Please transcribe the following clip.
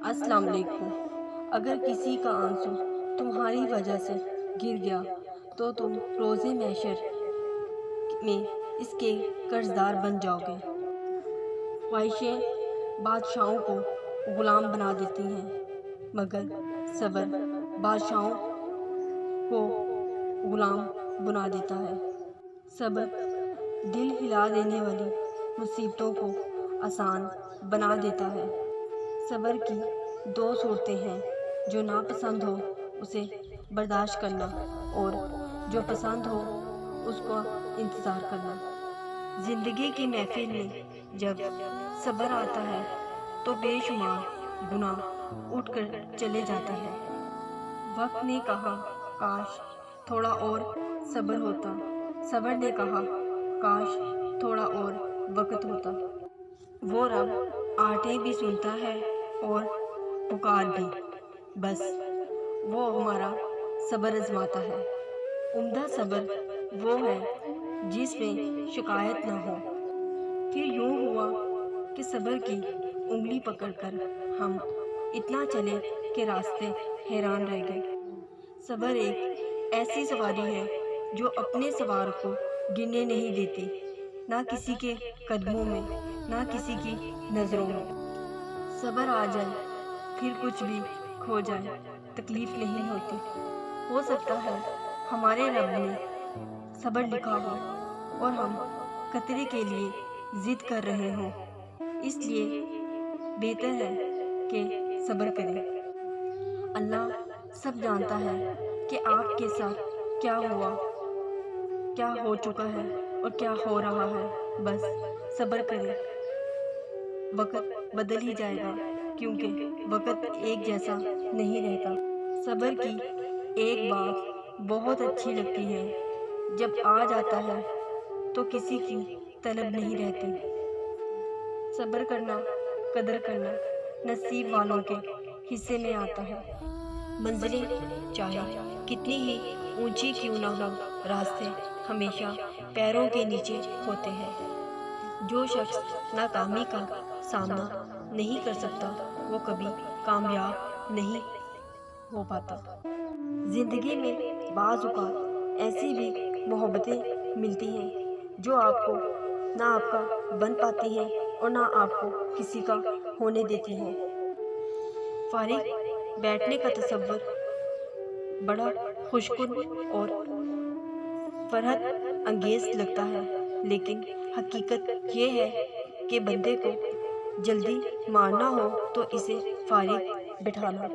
السلام علیکم۔ اگر کسی کا آنسو تمہاری وجہ سے گر گیا تو تم روز محشر میں اس کے قرضدار بن جاؤ گے۔ خواہشیں بادشاہوں کو غلام بنا دیتی ہیں، مگر صبر بادشاہوں کو غلام بنا دیتا ہے۔ صبر دل ہلا دینے والی مصیبتوں کو آسان بنا دیتا ہے۔ صبر کی دو صورتیں ہیں، جو ناپسند ہو اسے برداشت کرنا اور جو پسند ہو اس کا انتظار کرنا۔ زندگی کی محفل میں جب صبر آتا ہے تو بے شمار گناہ اٹھ کر چلے جاتے ہیں۔ وقت نے کہا کاش تھوڑا اور صبر ہوتا، صبر نے کہا کاش تھوڑا اور وقت ہوتا۔ وہ رب آٹیں بھی سنتا ہے اور پکار بھی، بس وہ ہمارا صبر آزماتا ہے۔ عمدہ صبر وہ ہے جس میں شکایت نہ ہو۔ پھر یوں ہوا کہ صبر کی انگلی پکڑ کر ہم اتنا چلے کہ راستے حیران رہ گئے۔ صبر ایک ایسی سواری ہے جو اپنے سوار کو گرنے نہیں دیتی، نہ کسی کے قدموں میں، نہ کسی کی نظروں میں۔ صبر آ جائے پھر کچھ بھی کھو جائے تکلیف نہیں ہوتی۔ ہو سکتا ہے ہمارے رب نے صبر لکھا ہو اور ہم قطرے کے لیے ضد کر رہے ہوں، اس لیے بہتر ہے کہ صبر کریں۔ اللہ سب جانتا ہے کہ آپ کے ساتھ کیا ہوا، کیا ہو چکا ہے اور کیا ہو رہا ہے، بس صبر کریں۔ وقت بدل ہی جائے گا، کیونکہ وقت ایک جیسا نہیں رہتا۔ صبر کی ایک بات بہت اچھی لگتی ہے، جب آ جاتا ہے تو کسی کی طلب نہیں رہتی۔ صبر کرنا، قدر کرنا نصیب والوں کے حصے میں آتا ہے۔ منزلیں چاہے کتنی ہی اونچی کیوں نہ ہو، راستے ہمیشہ پیروں کے نیچے ہوتے ہیں۔ جو شخص ناکامی کا سامنا نہیں کر سکتا وہ کبھی کامیاب نہیں ہو پاتا۔ زندگی میں بعض اوقات ایسی بھی محبتیں ملتی ہیں جو آپ کو نہ آپ کا بن پاتی ہیں اور نہ آپ کو کسی کا ہونے دیتی ہیں۔ فارغ بیٹھنے کا تصور بڑا خوشکن اور فرحت انگیز لگتا ہے، لیکن حقیقت یہ ہے کہ بندے کو جلدی مارنا ہو تو اسے فارغ بٹھانا